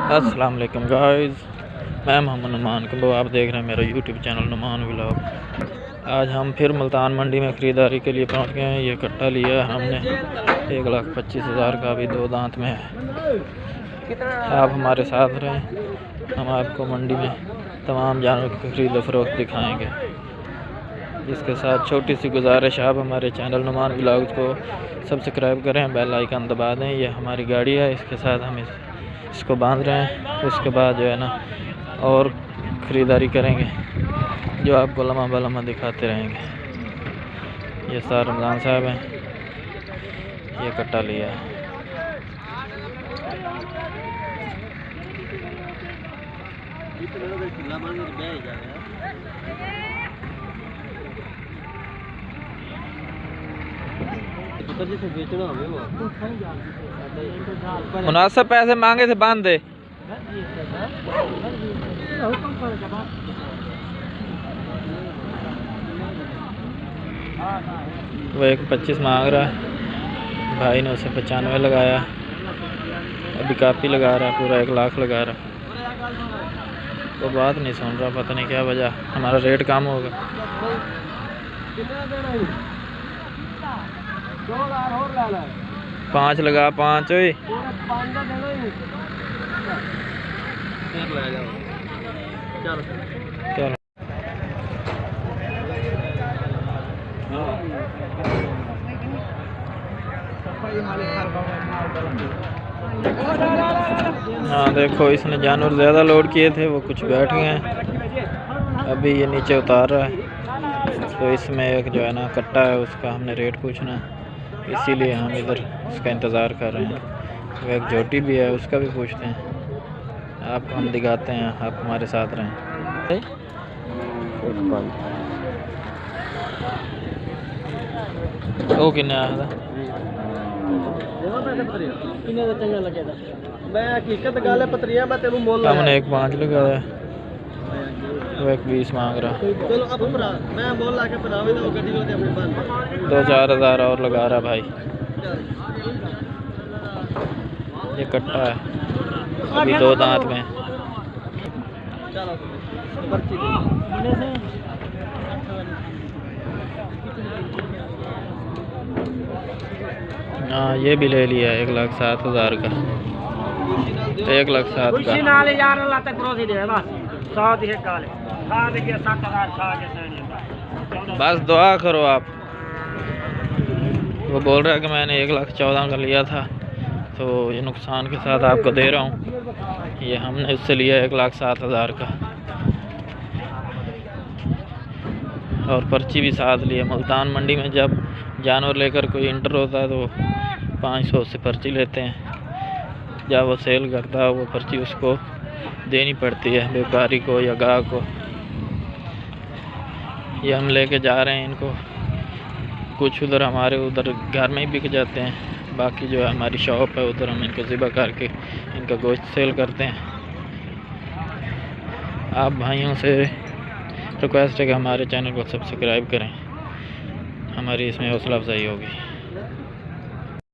अस्सलाम वालेकुम गाइस, मैं मोहम्मद नुमान को आप देख रहे हैं मेरा यूट्यूब चैनल नुमान व्लॉग। आज हम फिर मुल्तान मंडी में ख़रीदारी के लिए पहुंच गए हैं। ये कट्टा लिया है हमने 1,25,000 का, अभी 2 दांत में है। आप हमारे साथ रहें, हम आपको मंडी में तमाम जानवरों की खरीद फरोख्त दिखाएँगे। इसके साथ छोटी सी गुजारिश, आप हमारे चैनल नुमान व्लॉग्स को सब्सक्राइब करें, बेल आइकन दबा दें। ये हमारी गाड़ी है, इसके साथ हम इसको बांध रहे हैं। उसके बाद जो है ना और ख़रीदारी करेंगे, जो आपको लम्हा बलम्हा दिखाते रहेंगे। ये सार रमज़ान साहब हैं, ये कट्टा लिया है। मुनासिब पैसे मांगे थे, बांध दे। वो 1,25 मांग रहा है, भाई ने उसे 95 लगाया। अभी कापी लगा रहा है, पूरा 1 लाख लगा रहा। वो बात नहीं सुन रहा, पता नहीं क्या वजह। हमारा रेट कम होगा। 5 लगा, 5 चलो। हाँ देखो, इसने जानवर ज़्यादा लोड किए थे, वो कुछ बैठ गए हैं। अभी ये नीचे उतार रहा है। तो इसमें एक जो है ना कट्टा है, उसका हमने रेट पूछना है, इसीलिए हम इधर उसका इंतज़ार कर रहे हैं। वो एक झोटी भी है, उसका भी पूछते हैं। आपको हम दिखाते हैं, आप हमारे साथ रहें। वो किन्ने आया था? हमने 1,5 लगाया, वो 1,20 मांग रहा। 2-4 हज़ार और लगा रहा भाई। ये कट्टा है, अभी 2 दांत में। हाँ ये भी ले लिया 1,07,000 का। 1,07,000 का। बस दुआ करो आप। वो बोल रहा है कि मैंने 1,14,000 का लिया था, तो ये नुकसान के साथ आपको दे रहा हूँ। ये हमने उससे लिया 1,07,000 का, और पर्ची भी साथ लिया। मुल्तान मंडी में जब जानवर लेकर कोई इंटर होता है तो 500 से पर्ची लेते हैं। जब वो सेल करता है, वो पर्ची उसको देनी पड़ती है, व्यापारी को या गाहक को। ये हम लेके जा रहे हैं इनको। कुछ उधर हमारे उधर घर में ही बिक जाते हैं, बाकी जो है हमारी शॉप है, उधर हम इनको ज़िबा करके इनका गोश्त सेल करते हैं। आप भाइयों से रिक्वेस्ट है कि हमारे चैनल को सब्सक्राइब करें, हमारी इसमें हौसला अफजाई होगी।